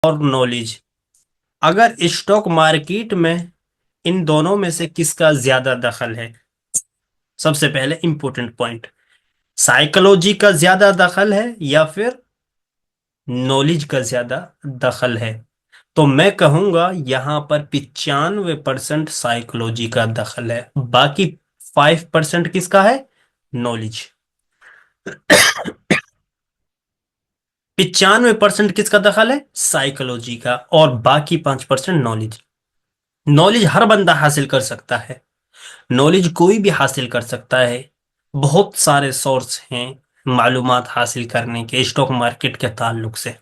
اور نالج، اگر stock market میں ان دونوں میں سے کس کا زیادہ دخل ہے؟ سب سے پہلے امپورٹنٹ پوائنٹ، سائیکولوجی کا زیادہ دخل ہے یا پھر نالج کا زیادہ دخل ہے؟ تو میں کہوں گا یہاں پر 95% سائیکولوجی کا دخل ہے، باقی 5% کس کا ہے؟ نالج۔ 95% کس کا دخل ہے؟ سائیکولوجی کا، اور باقی 5% نالج۔ نالج ہر بندہ حاصل کر سکتا ہے، نالج کوئی بھی حاصل کر سکتا ہے، بہت سارے سورس ہیں معلومات حاصل کرنے کے اسٹاک مارکیٹ کے تعلق سے،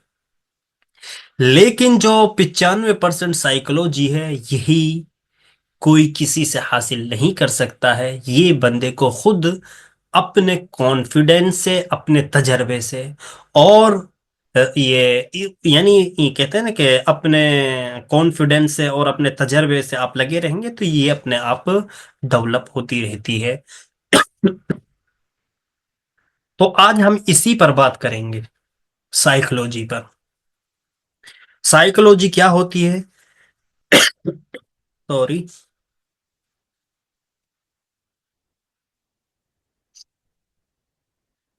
لیکن جو 95% سائیکولوجی ہے یہی کوئی کسی سے حاصل نہیں کر سکتا ہے، یہ بندے کو خود اپنے کانفیڈنس سے، اپنے تجربے سے، اور یہ یعنی یہ کہتے ہیں نا کہ اپنے کانفیڈنس سے اور اپنے تجربے سے آپ لگے رہیں گے تو یہ اپنے آپ ڈیولپ ہوتی رہتی ہے۔ تو آج ہم اسی پر بات کریں گے، سائیکولوجی پر۔ سائیکولوجی کیا ہوتی ہے؟ سوری،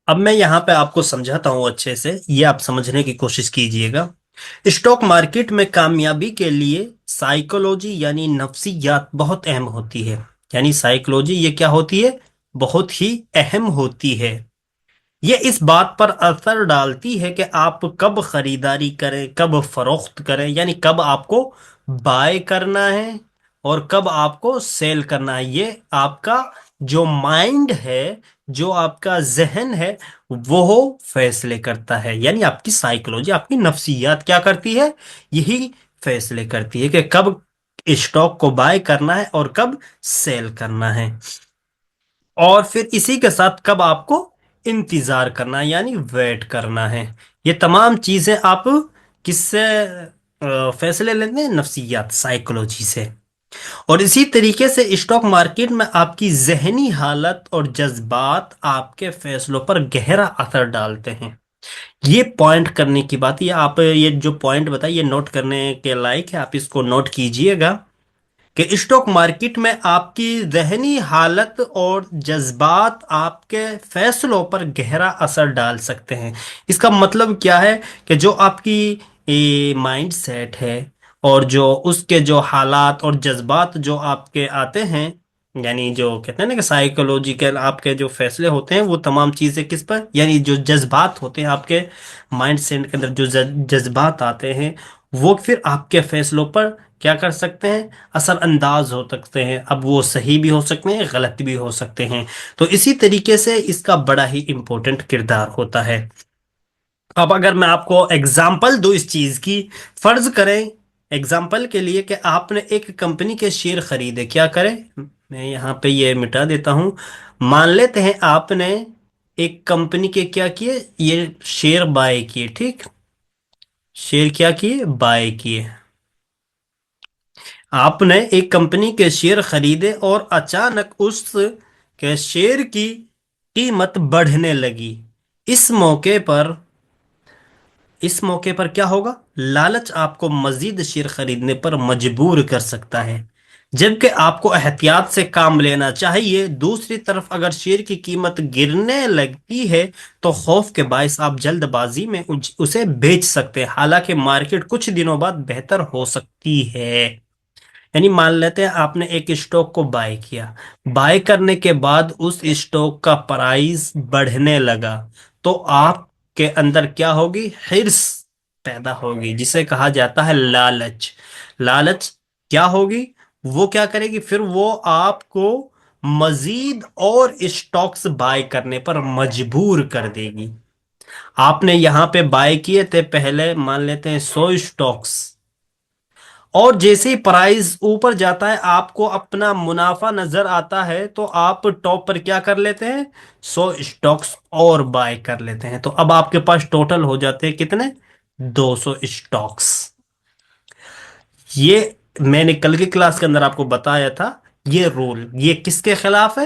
اب میں یہاں پہ آپ کو سمجھاتا ہوں اچھے سے، یہ آپ سمجھنے کی کوشش کیجئے گا۔ اسٹاک مارکیٹ میں کامیابی کے لیے سائیکولوجی یعنی نفسیات بہت اہم ہوتی ہے۔ یعنی سائیکولوجی یہ کیا ہوتی ہے؟ بہت ہی اہم ہوتی ہے۔ یہ اس بات پر اثر ڈالتی ہے کہ آپ کب خریداری کریں، کب فروخت کریں، یعنی کب آپ کو بائی کرنا ہے اور کب آپ کو سیل کرنا ہے۔ یہ آپ کا جو مائنڈ ہے، جو آپ کا ذہن ہے، وہ فیصلے کرتا ہے۔ یعنی آپ کی سائیکولوجی، آپ کی نفسیات کیا کرتی ہے؟ یہی فیصلے کرتی ہے کہ کب اسٹاک کو بائی کرنا ہے اور کب سیل کرنا ہے، اور پھر اسی کے ساتھ کب آپ کو انتظار کرنا ہے، یعنی ویٹ کرنا ہے۔ یہ تمام چیزیں آپ کس سے فیصلے لیتے ہیں؟ نفسیات، سائیکولوجی سے۔ اور اسی طریقے سے اسٹاک مارکیٹ میں آپ کی ذہنی حالت اور جذبات آپ کے فیصلوں پر گہرا اثر ڈالتے ہیں۔ یہ پوائنٹ کرنے کی بات، یہ آپ یہ جو پوائنٹ بتائی یہ نوٹ کرنے کے لائق ہے، آپ اس کو نوٹ کیجئے گا کہ اسٹاک مارکیٹ میں آپ کی ذہنی حالت اور جذبات آپ کے فیصلوں پر گہرا اثر ڈال سکتے ہیں۔ اس کا مطلب کیا ہے؟ کہ جو آپ کی مائنڈ سیٹ ہے اور جو اس کے جو حالات اور جذبات جو آپ کے آتے ہیں، یعنی جو کہتے ہیں نا کہ سائیکولوجیکل آپ کے جو فیصلے ہوتے ہیں وہ تمام چیزیں کس پر، یعنی جو جذبات ہوتے ہیں آپ کے مائنڈ سیٹ کے اندر، جو جذبات آتے ہیں وہ پھر آپ کے فیصلوں پر کیا کر سکتے ہیں؟ اثر انداز ہو سکتے ہیں۔ اب وہ صحیح بھی ہو سکتے ہیں، غلط بھی ہو سکتے ہیں۔ تو اسی طریقے سے اس کا بڑا ہی امپورٹنٹ کردار ہوتا ہے۔ اب اگر میں آپ کو ایگزامپل دوں اس چیز کی، فرض کریں ایگزامپل کے لیے کہ آپ نے ایک کمپنی کے شیئر خریدے، کیا کریں؟ میں یہاں پہ یہ مٹا دیتا ہوں۔ مان لیتے ہیں آپ نے ایک کمپنی کے کیا کیے؟ یہ شیئر بائی کیے، ٹھیک؟ شیئر کیا کیے؟ بائی کیے۔ آپ نے ایک کمپنی کے شیئر خریدے اور اچانک اس کے شیئر کی قیمت بڑھنے لگی۔ اس موقع پر کیا ہوگا؟ لالچ آپ کو مزید شیئر خریدنے پر مجبور کر سکتا ہے، جبکہ آپ کو احتیاط سے کام لینا چاہیے۔ دوسری طرف اگر شیئر کی قیمت گرنے لگتی ہے تو خوف کے باعث آپ جلد بازی میں اسے بیچ سکتے ہیں، حالانکہ مارکیٹ کچھ دنوں بعد بہتر ہو سکتی ہے۔ یعنی مان لیتے ہیں آپ نے ایک اسٹاک کو بائی کیا، بائی کرنے کے بعد اس اسٹاک کا پرائز بڑھنے لگا، تو آپ کے اندر کیا ہوگی؟ حرص پیدا ہوگی، جسے کہا جاتا ہے لالچ۔ لالچ کیا ہوگی؟ وہ کیا کرے گی؟ پھر وہ آپ کو مزید اور اسٹاکس بائی کرنے پر مجبور کر دے گی۔ آپ نے یہاں پہ بائی کیے تھے پہلے مان لیتے ہیں 100 اسٹاکس، اور جیسے ہی پرائز اوپر جاتا ہے آپ کو اپنا منافع نظر آتا ہے تو آپ ٹاپ پر کیا کر لیتے ہیں؟ 100 اسٹاکس اور بائی کر لیتے ہیں۔ تو اب آپ کے پاس ٹوٹل ہو جاتے ہیں کتنے؟ 200 اسٹاکس۔ یہ میں نے کل کی کلاس کے اندر آپ کو بتایا تھا، یہ رول یہ کس کے خلاف ہے؟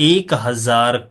1,000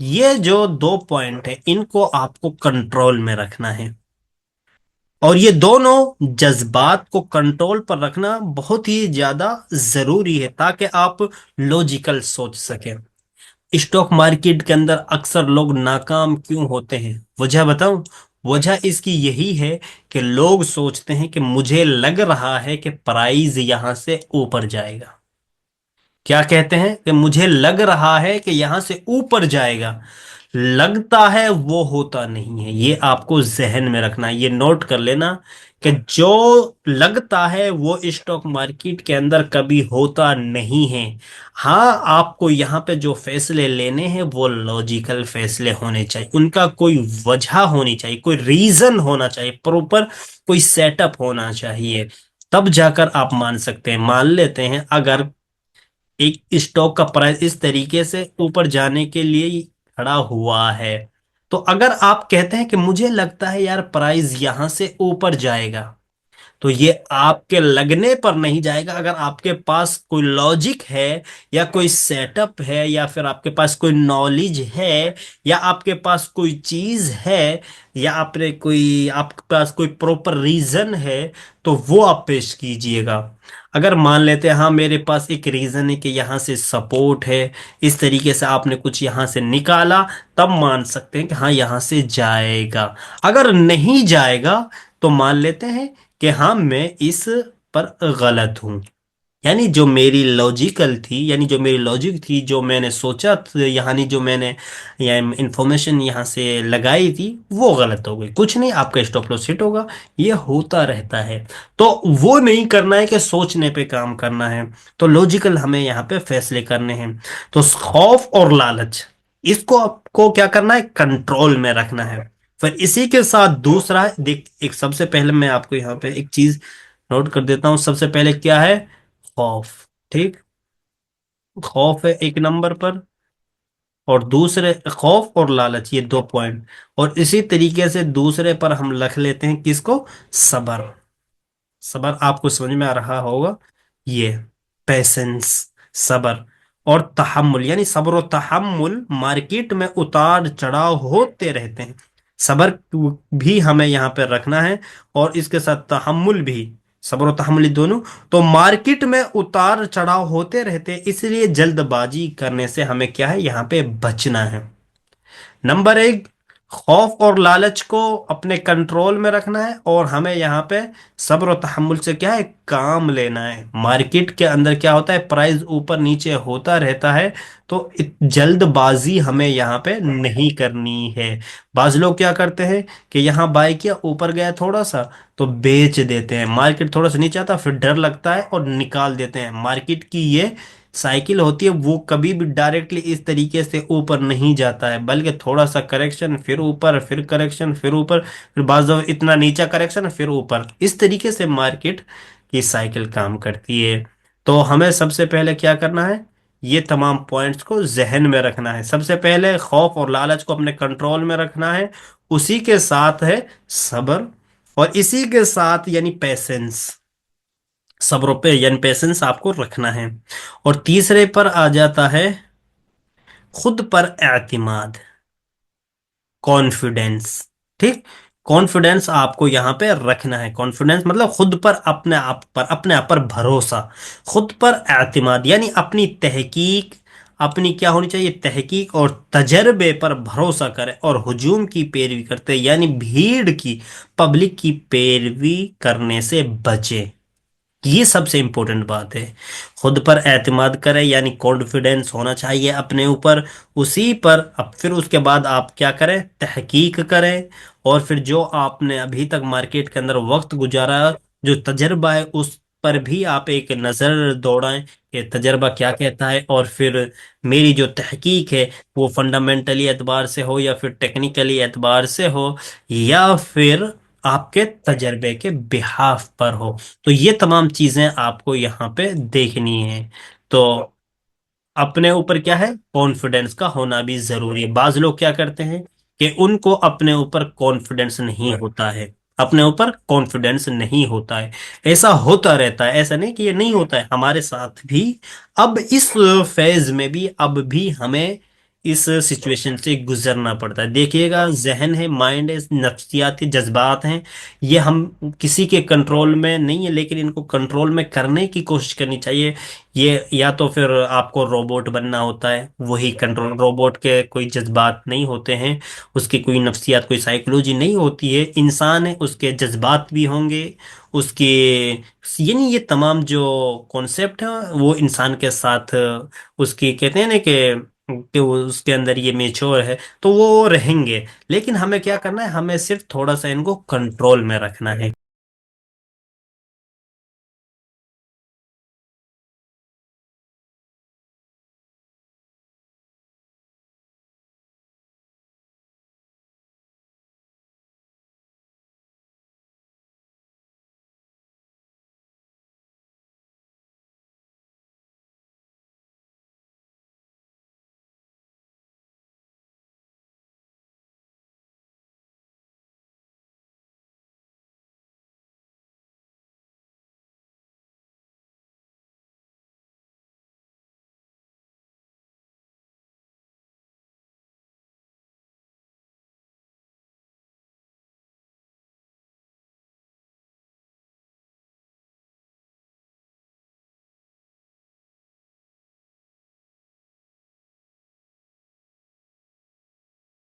یہ جو دو پوائنٹ ہے ان کو آپ کو کنٹرول میں رکھنا ہے، اور یہ دونوں جذبات کو کنٹرول پر رکھنا بہت ہی زیادہ ضروری ہے تاکہ آپ لوجیکل سوچ سکیں۔ اسٹاک مارکیٹ کے اندر اکثر لوگ ناکام کیوں ہوتے ہیں؟ وجہ بتاؤں؟ وجہ اس کی یہی ہے کہ لوگ سوچتے ہیں کہ مجھے لگ رہا ہے کہ پرائز یہاں سے اوپر جائے گا۔ کیا کہتے ہیں؟ کہ مجھے لگ رہا ہے کہ یہاں سے اوپر جائے گا۔ لگتا ہے وہ ہوتا نہیں ہے، یہ آپ کو ذہن میں رکھنا ہے، یہ نوٹ کر لینا کہ جو لگتا ہے وہ اسٹاک مارکیٹ کے اندر کبھی ہوتا نہیں ہے۔ ہاں، آپ کو یہاں پہ جو فیصلے لینے ہیں وہ لاجیکل فیصلے ہونے چاہیے، ان کا کوئی وجہ ہونی چاہیے، کوئی ریزن ہونا چاہیے، پروپر کوئی سیٹ اپ ہونا چاہیے، تب جا کر آپ مان سکتے ہیں۔ مان لیتے ہیں اگر ایک اسٹاک کا پرائس اس طریقے سے اوپر جانے کے لیے کھڑا ہوا ہے، تو اگر آپ کہتے ہیں کہ مجھے لگتا ہے یار پرائز یہاں سے اوپر جائے گا، تو یہ آپ کے لگنے پر نہیں جائے گا۔ اگر آپ کے پاس کوئی لاجک ہے یا کوئی سیٹ اپ ہے یا پھر آپ کے پاس کوئی نالج ہے یا آپ کے پاس کوئی چیز ہے یا آپ کے پاس کوئی پروپر ریزن ہے، تو وہ آپ پیش کیجئے گا۔ اگر مان لیتے ہیں ہاں میرے پاس ایک ریزن ہے کہ یہاں سے سپورٹ ہے، اس طریقے سے آپ نے کچھ یہاں سے نکالا، تب مان سکتے ہیں کہ ہاں یہاں سے جائے گا۔ اگر نہیں جائے گا تو مان لیتے ہیں کہ ہاں میں اس پر غلط ہوں، یعنی جو میری لاجیکل تھی، یعنی جو میری لاجک تھی، جو میں نے سوچا یعنی جو میں نے انفارمیشن یہاں سے لگائی تھی وہ غلط ہو گئی، کچھ نہیں، آپ کا اسٹاپ لاس ہٹ ہوگا۔ یہ ہوتا رہتا ہے، تو وہ نہیں کرنا ہے کہ سوچنے پہ کام کرنا ہے، تو لاجیکل ہمیں یہاں پہ فیصلے کرنے ہیں۔ تو خوف اور لالچ، اس کو آپ کو کیا کرنا ہے؟ کنٹرول میں رکھنا ہے۔ پھر اسی کے ساتھ دوسرا دیکھ، ایک سب سے پہلے میں آپ کو یہاں پہ ایک چیز نوٹ کر دیتا ہوں۔ سب سے پہلے کیا ہے؟ خوف، ٹھیک؟ خوف ہے ایک نمبر پر، اور دوسرے خوف اور لالچ، یہ دو پوائنٹ، اور اسی طریقے سے دوسرے پر ہم لکھ لیتے ہیں کس کو؟ صبر۔ صبر آپ کو سمجھ میں آ رہا ہوگا، یہ پیشنس، صبر اور تحمل، یعنی صبر و تحمل۔ مارکیٹ میں اتار چڑھاؤ ہوتے رہتے ہیں، صبر بھی ہمیں یہاں پہ رکھنا ہے، اور اس کے ساتھ تحمل بھی، صبر و تحمل دونوں۔ تو مارکیٹ میں اتار چڑھاؤ ہوتے رہتے ہیں، اس لیے جلد بازی کرنے سے ہمیں کیا ہے؟ یہاں پہ بچنا ہے۔ نمبر ایک، خوف اور لالچ کو اپنے کنٹرول میں رکھنا ہے، اور ہمیں یہاں پہ صبر و تحمل سے کیا ہے؟ کام لینا ہے۔ مارکیٹ کے اندر کیا ہوتا ہے؟ پرائز اوپر نیچے ہوتا رہتا ہے، تو جلد بازی ہمیں یہاں پہ نہیں کرنی ہے۔ بعض لوگ کیا کرتے ہیں کہ یہاں بائی کیا، اوپر گیا تھوڑا سا تو بیچ دیتے ہیں، مارکیٹ تھوڑا سا نیچے آتا پھر ڈر لگتا ہے اور نکال دیتے ہیں۔ مارکیٹ کی یہ سائیکل ہوتی ہے، وہ کبھی بھی ڈائریکٹلی اس طریقے سے اوپر نہیں جاتا ہے، بلکہ تھوڑا سا کریکشن، پھر اوپر، پھر کریکشن، پھر اوپر، پھر بعض دفعہ اتنا نیچا کریکشن، پھر اوپر، اس طریقے سے مارکیٹ کی سائیکل کام کرتی ہے۔ تو ہمیں سب سے پہلے کیا کرنا ہے؟ یہ تمام پوائنٹس کو ذہن میں رکھنا ہے۔ سب سے پہلے خوف اور لالچ کو اپنے کنٹرول میں رکھنا ہے، اسی کے ساتھ ہے صبر، اور اسی کے ساتھ یعنی پیشنس، صبر پہ یعنی پیشنس آپ کو رکھنا ہے۔ اور تیسرے پر آ جاتا ہے خود پر اعتماد، کانفیڈینس، ٹھیک؟ کانفیڈینس آپ کو یہاں پہ رکھنا ہے۔ کانفیڈینس مطلب خود پر، اپنے آپ پر بھروسہ، خود پر اعتماد، یعنی اپنی تحقیق، اپنی کیا ہونی چاہیے؟ تحقیق اور تجربے پر بھروسہ کرے، اور ہجوم کی پیروی کرتے یعنی بھیڑ کی، پبلک کی پیروی کرنے سے بچے۔ یہ سب سے امپورٹنٹ بات ہے، خود پر اعتماد کرے یعنی کانفیڈینس ہونا چاہیے اپنے اوپر، اسی پر اب پھر اس کے بعد آپ کیا کریں؟ تحقیق کریں، اور پھر جو آپ نے ابھی تک مارکیٹ کے اندر وقت گزارا، جو تجربہ ہے اس پر بھی آپ ایک نظر دوڑائیں کہ تجربہ کیا کہتا ہے، اور پھر میری جو تحقیق ہے وہ فنڈامنٹلی اعتبار سے ہو یا پھر ٹیکنیکلی اعتبار سے ہو یا پھر آپ کے تجربے کے بحاف پر ہو، تو یہ تمام چیزیں آپ کو یہاں پہ دیکھنی ہے۔ تو اپنے اوپر کیا ہے؟ کانفیڈنس کا ہونا بھی ضروری ہے۔ بعض لوگ کیا کرتے ہیں کہ ان کو اپنے اوپر کانفیڈنس نہیں ہوتا ہے، اپنے اوپر کانفیڈنس نہیں ہوتا ہے، ایسا ہوتا رہتا ہے، ایسا نہیں کہ یہ نہیں ہوتا ہے، ہمارے ساتھ بھی اب اس فیز میں بھی اب بھی ہمیں اس سچویشن سے گزرنا پڑتا ہے. دیکھیے گا، ذہن ہے، مائنڈ ہے، نفسیاتی جذبات ہیں، یہ ہم کسی کے کنٹرول میں نہیں ہے، لیکن ان کو کنٹرول میں کرنے کی کوشش کرنی چاہیے. یہ یا تو پھر آپ کو روبوٹ بننا ہوتا ہے، وہی کنٹرول. روبوٹ کے کوئی جذبات نہیں ہوتے ہیں، اس کی کوئی نفسیات، کوئی سائیکولوجی نہیں ہوتی ہے. انسان ہے، اس کے جذبات بھی ہوں گے، اس کے، یعنی یہ تمام جو کانسیپٹ ہیں وہ انسان کے ساتھ، اس کی کہتے ہیں نا کہ وہ اس کے اندر یہ میچور ہے، تو وہ رہیں گے. لیکن ہمیں کیا کرنا ہے؟ ہمیں صرف تھوڑا سا ان کو کنٹرول میں رکھنا ہے.